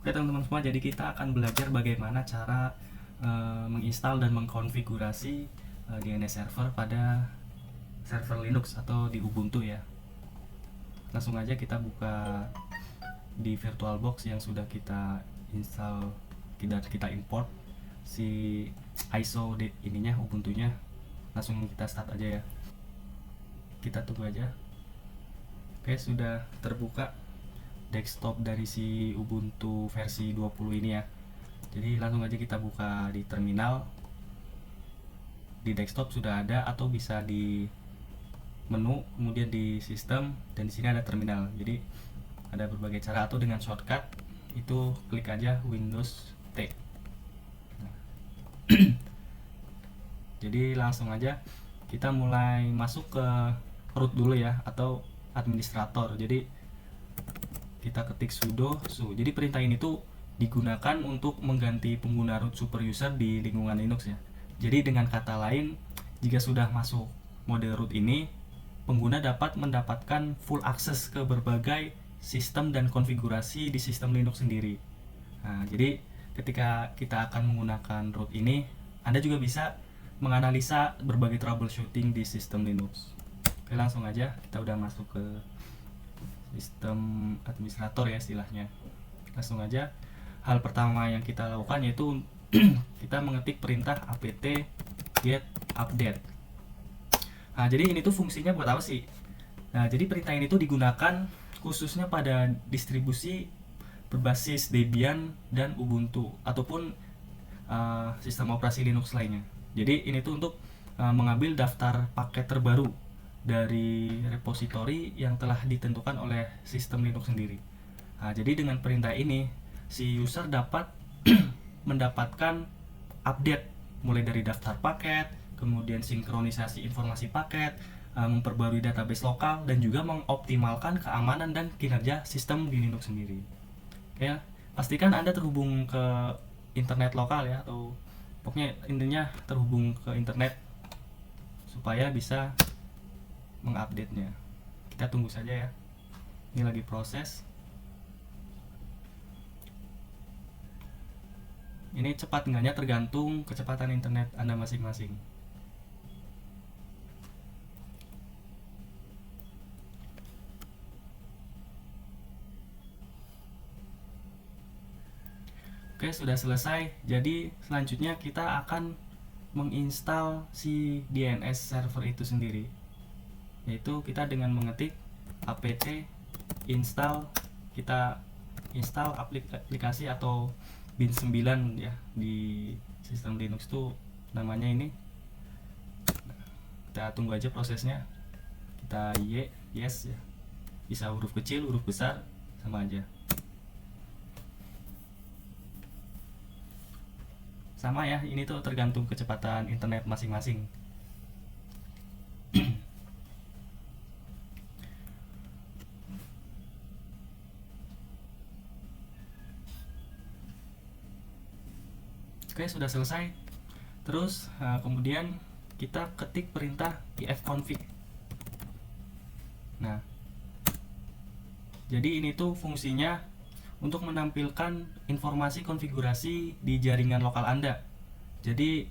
Oke teman-teman semua, jadi kita akan belajar bagaimana cara menginstal dan mengkonfigurasi DNS server pada server Linux atau di Ubuntu ya. Langsung aja kita buka di VirtualBox yang sudah kita install, kita import si ISO ininya, Ubuntunya. Langsung kita start aja ya. Kita tunggu aja. Oke, sudah terbuka desktop dari si Ubuntu versi 20 ini ya. Jadi langsung aja kita buka di terminal. Di desktop sudah ada, atau bisa di menu, kemudian di sistem, dan di sini ada terminal. Jadi ada berbagai cara, atau dengan shortcut itu klik aja Windows T. Nah. Jadi langsung aja kita mulai masuk ke root dulu ya, atau administrator. Jadi kita ketik sudo su. Jadi perintah ini tuh digunakan untuk mengganti pengguna root super user di lingkungan Linux ya. Jadi dengan kata lain, jika sudah masuk mode root ini, pengguna dapat mendapatkan full akses ke berbagai sistem dan konfigurasi di sistem Linux sendiri. Nah, jadi ketika kita akan menggunakan root ini, Anda juga bisa menganalisa berbagai troubleshooting di sistem Linux. Oke, langsung aja kita udah masuk ke sistem administrator ya istilahnya. Langsung aja, hal pertama yang kita lakukan yaitu kita mengetik perintah apt get update. Nah, jadi ini tuh fungsinya buat apa sih? Nah, jadi perintah ini tuh digunakan khususnya pada distribusi berbasis Debian dan Ubuntu, ataupun sistem operasi Linux lainnya. Jadi ini tuh untuk mengambil daftar paket terbaru dari repositori yang telah ditentukan oleh sistem Linux sendiri. Nah, jadi dengan perintah ini, si user dapat mendapatkan update mulai dari daftar paket, kemudian sinkronisasi informasi paket, memperbarui database lokal, dan juga mengoptimalkan keamanan dan kinerja sistem di Linux sendiri. Oke, pastikan Anda terhubung ke internet lokal ya, atau pokoknya intinya terhubung ke internet supaya bisa mengupdate-nya. Kita tunggu saja ya. Ini lagi proses. Ini cepat enggaknya tergantung kecepatan internet Anda masing-masing. Oke, sudah selesai. Jadi selanjutnya kita akan menginstal si DNS server itu sendiri, yaitu kita dengan mengetik apt install. Kita install aplikasi atau bin 9 ya, di sistem Linux tuh namanya ini. Kita tunggu aja prosesnya. Kita yes ya, bisa huruf kecil, huruf besar, sama aja. Sama ya, ini tuh tergantung kecepatan internet masing-masing. Oke, sudah selesai. Terus kemudian kita ketik perintah ifconfig. Nah, jadi ini tuh fungsinya untuk menampilkan informasi konfigurasi di jaringan lokal Anda. Jadi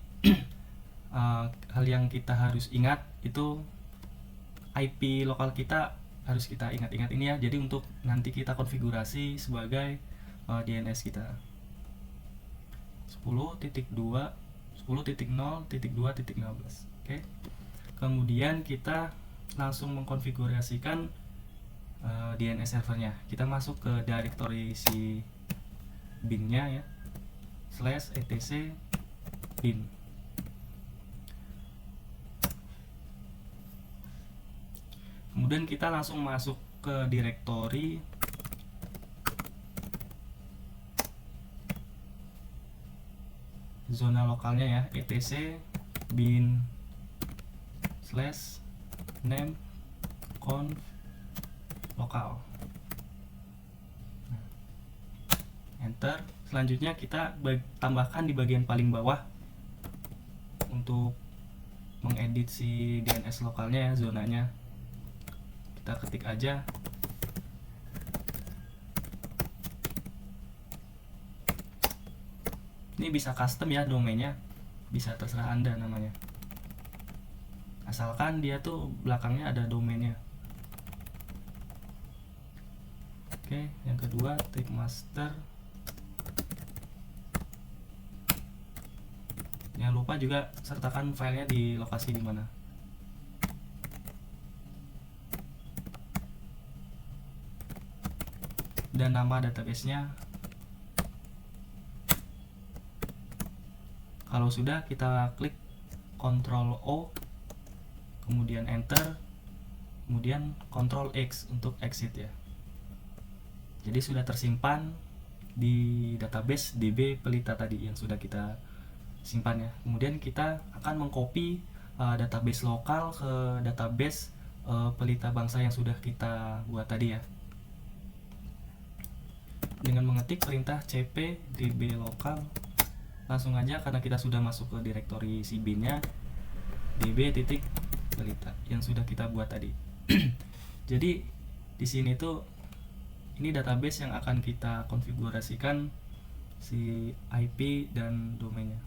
hal yang kita harus ingat itu IP lokal kita harus kita ingat-ingat ini ya. Jadi untuk nanti kita konfigurasi sebagai DNS kita 10.2 10.0.2.15. Oke. Kemudian kita langsung mengkonfigurasikan DNS servernya. Kita masuk ke directory si bin-nya ya, /etc bin. Kemudian kita langsung masuk ke directory zona lokalnya ya, etc bin /name conf lokal. Enter. Selanjutnya kita tambahkan di bagian paling bawah untuk mengedit si DNS lokalnya ya, zonanya. Kita ketik aja Ini bisa custom ya domainnya, bisa terserah Anda namanya, asalkan dia tuh belakangnya ada domainnya. Oke, yang kedua type master. Jangan lupa juga sertakan filenya di lokasi di mana. Dan nama database-nya. Kalau sudah, kita klik Ctrl O, kemudian Enter, kemudian Ctrl X untuk exit ya. Jadi sudah tersimpan di database DB Pelita tadi yang sudah kita simpan ya. Kemudian kita akan mengcopy database lokal ke database Pelita Bangsa yang sudah kita buat tadi ya. Dengan mengetik perintah cp db lokal, langsung aja karena kita sudah masuk ke direktori si bin-nya db.pelita yang sudah kita buat tadi. Jadi di sini tuh ini database yang akan kita konfigurasikan si IP dan domainnya.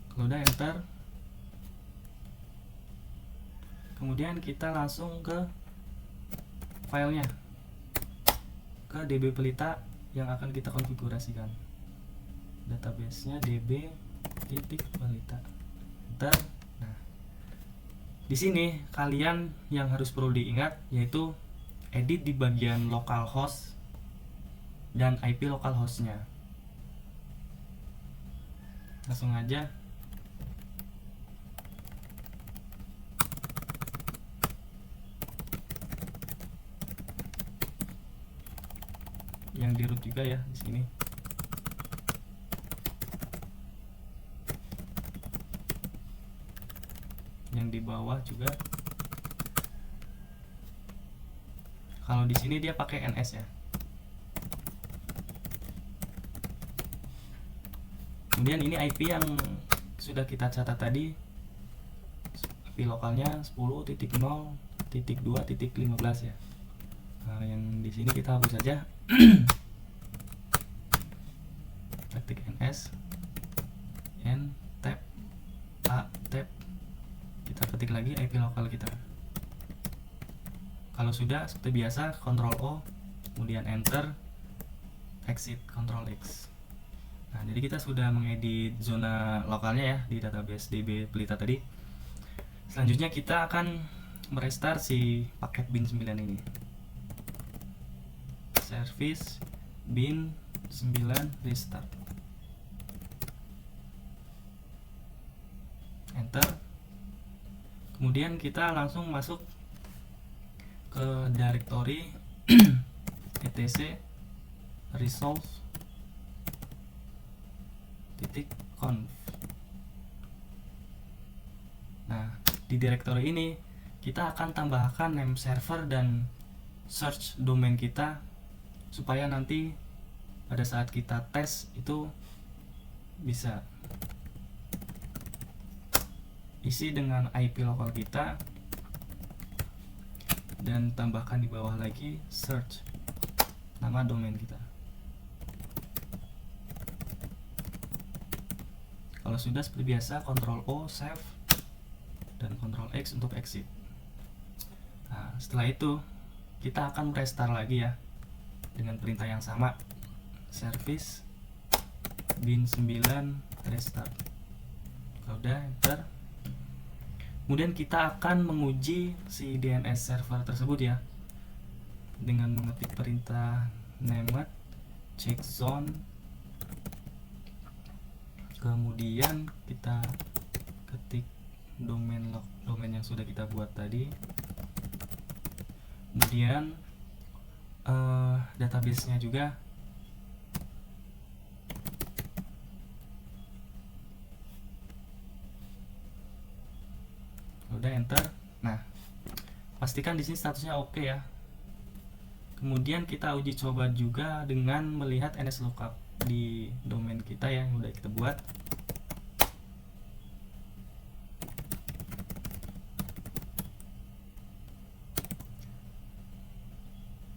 Kalau udah enter, kemudian kita langsung ke filenya, ke db pelita yang akan kita konfigurasikan. Database-nya db.pelita. Enter. Nah, di sini kalian yang harus perlu diingat yaitu edit di bagian localhost dan IP localhost-nya. Langsung aja. Yang di root juga ya di sini. Yang di bawah juga. Kalau di sini dia pakai NS ya. Kemudian ini IP yang sudah kita catat tadi, IP lokalnya 10.0.2.15 ya. Nah, yang di sini kita hapus saja. Ketik NS, N tab, A tab, kita ketik lagi IP lokal kita. Kalau sudah seperti biasa Ctrl O, kemudian Enter, exit Ctrl X. Nah, jadi kita sudah mengedit zona lokalnya ya di database DB Pelita tadi. Selanjutnya kita akan merestart si paket bin 9 ini. Service bin 9 restart. Enter. Kemudian kita langsung masuk ke directory etc resolve .conf. Nah, di directory ini kita akan tambahkan name server dan search domain kita supaya nanti pada saat kita tes itu bisa isi dengan IP lokal kita, dan tambahkan di bawah lagi search nama domain kita. Kalau sudah seperti biasa Ctrl O save dan Ctrl X untuk exit. Nah, setelah itu kita akan restart lagi ya dengan perintah yang sama, service bin 9 restart. Kalau udah enter, kemudian kita akan menguji si DNS server tersebut ya dengan mengetik perintah nemad checkzone, kemudian kita ketik domain yang sudah kita buat tadi, kemudian database-nya juga. Udah enter. Nah, pastikan di sini statusnya oke ya. Kemudian kita uji coba juga dengan melihat NSLookup di domain kita yang udah kita buat.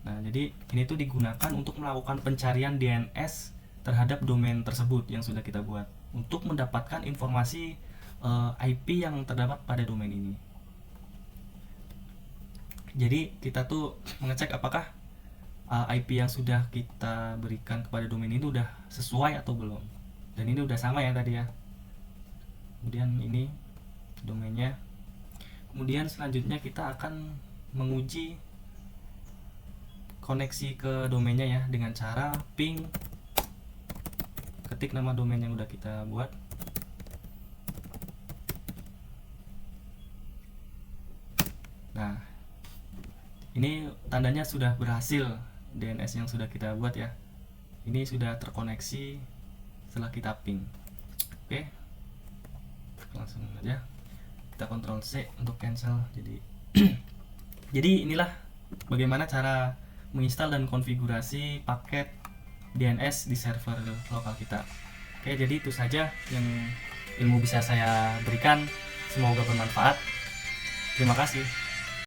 Nah, jadi ini tuh digunakan untuk melakukan pencarian DNS terhadap domain tersebut yang sudah kita buat untuk mendapatkan informasi IP yang terdapat pada domain ini. Jadi kita tuh mengecek apakah IP yang sudah kita berikan kepada domain ini udah sesuai atau belum. Dan ini udah sama ya tadi ya. Kemudian ini domainnya. Kemudian selanjutnya kita akan menguji koneksi ke domainnya ya dengan cara ping, ketik nama domain yang udah kita buat. Nah, ini tandanya sudah berhasil DNS yang sudah kita buat ya. Ini sudah terkoneksi setelah kita ping. Oke, langsung aja kita Ctrl C untuk cancel. Jadi inilah bagaimana cara menginstal dan konfigurasi paket DNS di server lokal kita. Oke, jadi itu saja yang ilmu bisa saya berikan. Semoga bermanfaat. Terima kasih.